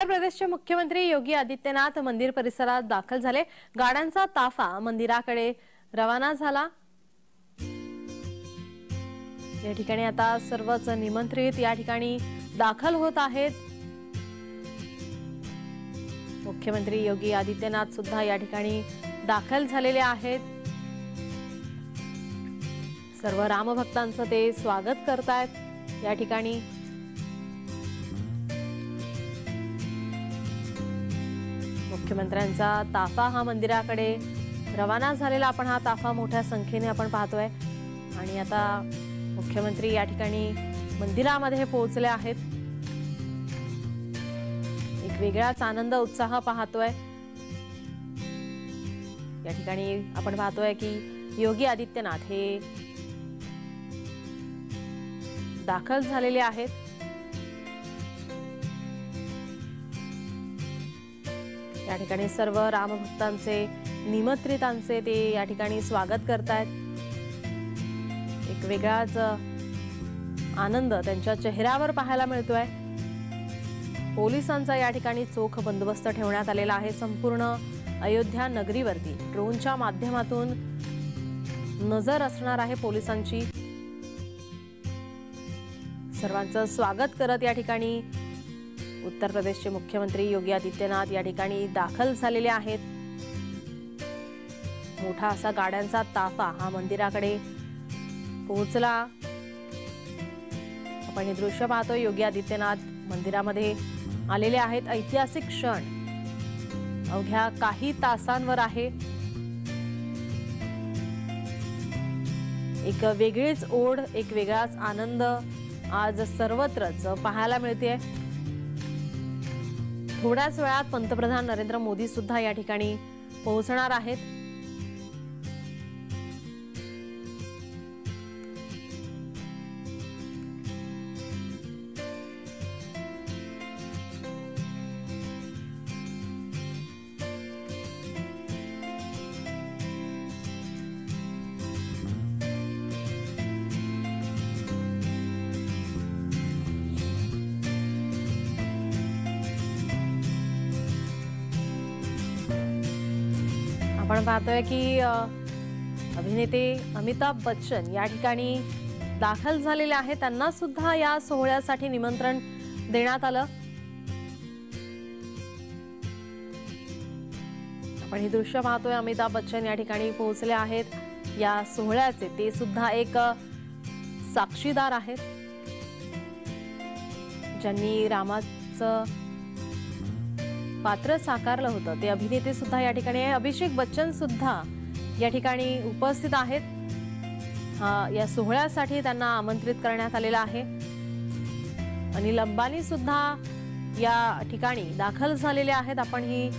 उत्तर प्रदेशचे मुख्यमंत्री योगी आदित्यनाथ मंदिर परिसरात दाखल झाले। गाड्यांचा ताफा मंदिराकडे रवाना झाला। या ठिकाणी आता सर्वच निमंत्रित या ठिकाणी दाखल होत आहेत। मुख्यमंत्री योगी आदित्यनाथ सुद्धा या ठिकाणी दाखल झालेले आहेत। सर्व रामभक्तांचं ते स्वागत करतायत। या ठिकाणी मुख्यमंत्र्यांचा ताफा हा मंदिराकडे रवाना झालेला आपण हा ताफा मोठ्या संख्येने आपण पाहतोय आणि आता मुख्यमंत्री या ठिकाणी मंदिरामध्ये पोहोचले आहेत। एक वेगळाच आनंद उत्साह पाहतोय। या ठिकाणी आपण पाहतोय की योगी आदित्यनाथ हे दाखल झालेले आहेत। या ठिकाणी सर्व रामभक्तांचे निमंत्रितांचे ते या ठिकाणी स्वागत करतायत। एक वेगळाच आनंद त्यांच्या चेहऱ्यावर पाहायला मिळतोय। पोलिसांचा या ठिकाणी चोख बंदोबस्त ठेवण्यात आलेला आहे। संपूर्ण अयोध्या नगरीवरती ड्रोनच्या माध्यमातून नजर असणार आहे पोलिसांची। सर्वांचं स्वागत करत या ठिकाणी उत्तर प्रदेशचे मुख्यमंत्री योगी आदित्यनाथ या ठिकाणी दाखल झालेले आहेत। मोठा असा गाड्यांचा ताफा हा मंदिराकडे पोहोचला। आपण हे दृश्य पाहतो। योगी आदित्यनाथ मंदिरामध्ये आलेले आहेत। ऐतिहासिक क्षण अवघ्या काही तासांवर आहे। एक वेगळीच ओढ, एक वेगळाच आनंद आज सर्वत्रच पाहायला मिळते। थोड्याच वेळात पंतप्रधान नरेंद्र मोदी सुद्धा या ठिकाणी पोहोचणार आहेत। आपण पाहतोय की अभिनेते अमिताभ बच्चन या ठिकाणी दाखल झालेले आहेत। त्यांना सुद्धा या सोहळ्यासाठी निमंत्रण देण्यात आलं। आपण हे दृश्य पाहतोय। अमिताभ बच्चन या ठिकाणी पोहोचले आहेत या सोहळ्याचे। ते सुद्धा एक साक्षीदार आहेत ज्यांनी रामाचं पात्र साकारलं होतं। ते अभिनेते सुद्धा या ठिकाणी आहे। अभिषेक बच्चन सुद्धा या ठिकाणी उपस्थित आहेत। या सोहळ्यासाठी त्यांना आमंत्रित करण्यात आलेलं आहे। अनिल अंबानी सुद्धा या ठिकाणी दाखल झालेले आहेत। आपण ही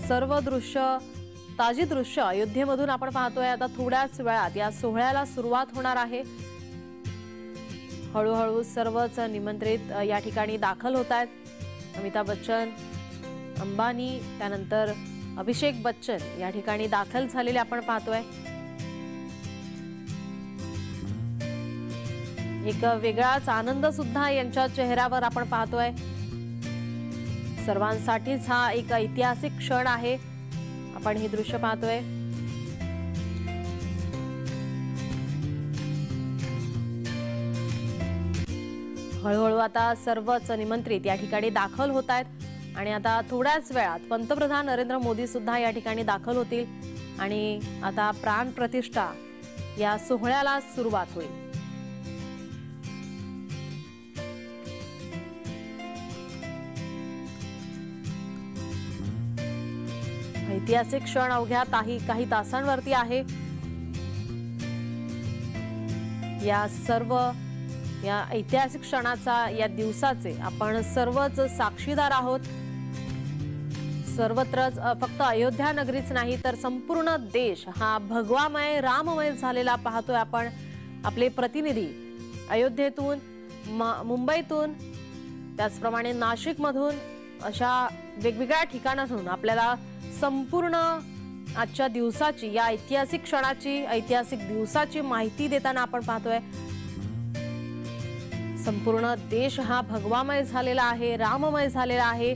सर्व ताजी दृश्य अयोध्येमधून आपण पाहतोय। आता थोड्याच वेळात या सोहळ्याला सुरुवात होणार आहे। हळूहळू सर्वच निमंत्रित या ठिकाणी दाखल होत आहेत। अमिताभ बच्चन, अंबानी, त्यानंतर अभिषेक बच्चन या ठिकाणी दाखल झालेले आपण पाहतोय। एक वेगळाच आनंद सुद्धा यांच्या चेहऱ्यावर आपण पाहतोय। सर्वांसाठीच हा एक ऐतिहासिक क्षण आहे। आपण हे दृश्य पाहतोय। हळूहळू आता सर्वच निमंत्रित या ठिकाणी दाखल होत आहेत आणि आता थोड्याच वेळात पंतप्रधान नरेंद्र मोदी सुद्धा या ठिकाणी दाखल होतील आणि आता प्राण प्रतिष्ठा या सोहळ्याला सुरुवात होईल। ऐतिहासिक क्षण अवघ्या काही तासांवरती आहे। या ऐतिहासिक क्षणाचा, या दिवसाचे आपण सर्वच साक्षीदार आहोत। सर्वत्रच फक्त अयोध्या नगरीच नाही तर संपूर्ण देश हा भगवामय राममय झालेला पाहतोय आपण। आपले प्रतिनिधी अयोध्येतून, मुंबईतून, त्याचप्रमाणे नाशिकमधून अशा वेगवेगळ्या ठिकाणातून आपल्याला संपूर्ण आजच्या दिवसाची, या ऐतिहासिक क्षणाची, ऐतिहासिक दिवसाची माहिती देताना आपण पाहतोय। संपूर्ण देश हा भगवामय झालेला आहे, राममय झालेला आहे।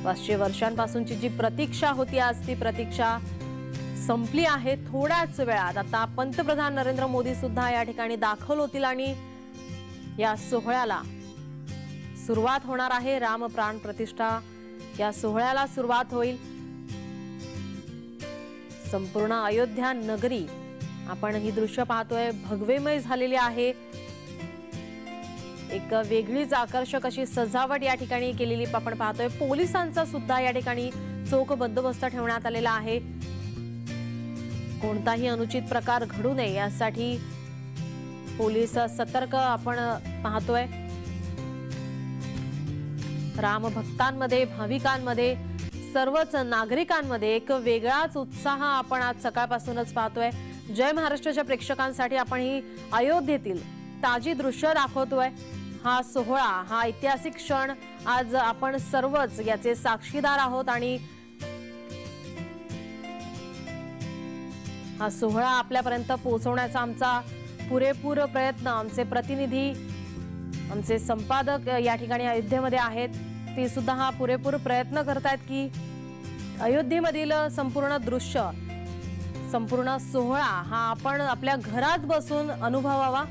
500 वर्षांपासूनची जी प्रतीक्षा होती आज ती प्रतीक्षा संपली आहे। थोड्याच वेळात आता पंतप्रधान नरेंद्र मोदी सुद्धा या ठिकाणी दाखल होतील आणि या सोहळ्याला सुरुवात होणार आहे। राम प्राण प्रतिष्ठा या सोहळ्याला सुरुवात होईल। संपूर्ण अयोध्या नगरी आपण ही दृश्य पाहतोय, भगवेमय झालेली आहे। एक वेगळीच आकर्षक अशी सजावट या ठिकाणी केलेली आपण पाहतोय। पोलिसांचा सुद्धा या ठिकाणी चोख बंदोबस्त ठेवण्यात आलेला आहे। कोणताही अनुचित प्रकार घडू नये यासाठी पोलीस सतर्क आपण पाहतोय। राम भक्तांमध्ये, भाविकांमध्ये, सर्वच नागरिकांमध्ये एक वेगळाच उत्साह आपण आज सकाळपासूनच पाहतोय। जय महाराष्ट्राच्या प्रेक्षकांसाठी आपण ही अयोध्येतील ताजी दृश्य दाखवतोय। हा सोहळा, हा ऐतिहासिक क्षण आज आपण सर्वच याचे साक्षीदार आहोत आणि हा सोहळा आपल्यापर्यंत पोहोचवण्याचा आमचा पुरेपूर प्रयत्न, आमचे प्रतिनिधी, आमचे संपादक या ठिकाणी अयोध्येमध्ये आहेत, ते सुद्धा हा पुरेपूर प्रयत्न करतायत की अयोध्येमधील संपूर्ण दृश्य, संपूर्ण सोहळा हा आपण आपल्या घरात बसून अनुभवावा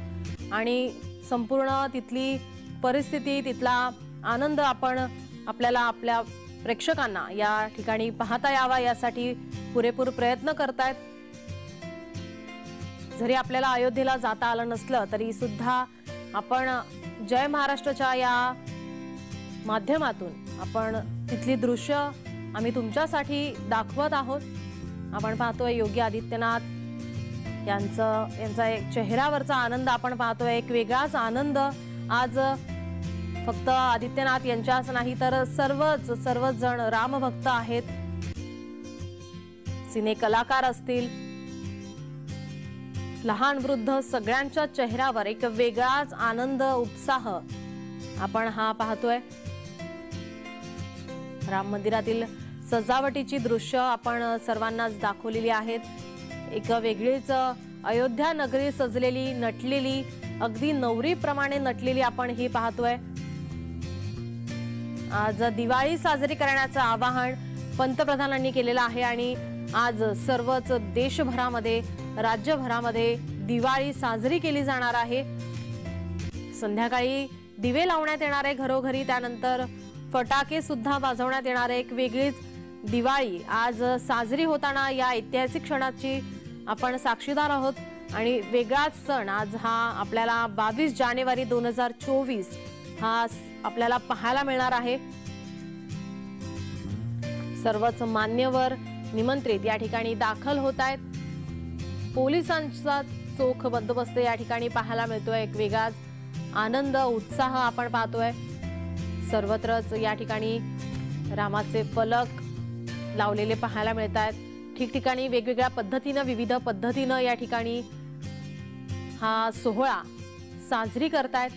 आणि संपूर्ण तिथली परिस्थिती, तिथला आनंद आपण आपल्याला, आपल्या प्रेक्षकांना या ठिकाणी पाहता यावा यासाठी पुरेपूर प्रयत्न करतायत। जरी आपल्याला अयोध्येला जाता आलं नसलं तरी सुद्धा आपण जय महाराष्ट्राच्या या माध्यमातून आपण तिथली दृश्य आम्ही तुमच्यासाठी दाखवत आहोत। आपण पाहतोय योगी आदित्यनाथ यांचा एक चेहऱ्यावरचा आनंद आपण पाहतोय, एक वेगळाच आनंद आज फक्त आदित्यनाथ यांच्याच नाही तर सर्वच जण रामभक्त आहेत, सिने कलाकार असतील, लहान वृद्ध सगळ्यांच्या चेहऱ्यावर एक वेगळाच आनंद, उत्साह आपण हा पाहतोय। राम मंदिरातील सजावटीची दृश्य आपण सर्वांनाच दाखवलेली आहेत। एक वेगळीच अयोध्या नगरी सजलेली, नटलेली, अगदी नवरीप्रमाणे नटलेली आपण ही पाहतोय। आज दिवाळी साजरी करण्याचं आवाहन पंतप्रधानांनी केलेलं आहे आणि आज सर्वच देशभरामध्ये, राज्यभरामध्ये दिवाळी साजरी केली जाणार आहे। संध्याकाळी दिवे लावण्यात येणार आहे घरोघरी, त्यानंतर फटाके सुद्धा वाजवण्यात येणार आहे। एक वेगळीच दिवाळी आज साजरी होताना या ऐतिहासिक क्षणाची आपण साक्षीदार आहोत आणि वेगळाच सण आज हा आपल्याला 22 जानेवारी 2024 हा आपल्याला पाहायला मिळणार आहे। सर्वच मान्यवर, निमंत्रित या ठिकाणी दाखल होत आहेत। पोलिसांचा चोख बंदोबस्त या ठिकाणी पाहायला मिळतोय, एक वेगळाच आनंद, उत्साह आपण पाहतोय। सर्वत्रच या ठिकाणी रामाचे फलक लावलेले पाहायला मिळत आहेत। ठिकठिकाणी वेगवेगळ्या पद्धतीने, विविध पद्धतीने या ठिकाणी हा सोहळा साजरी करतायत।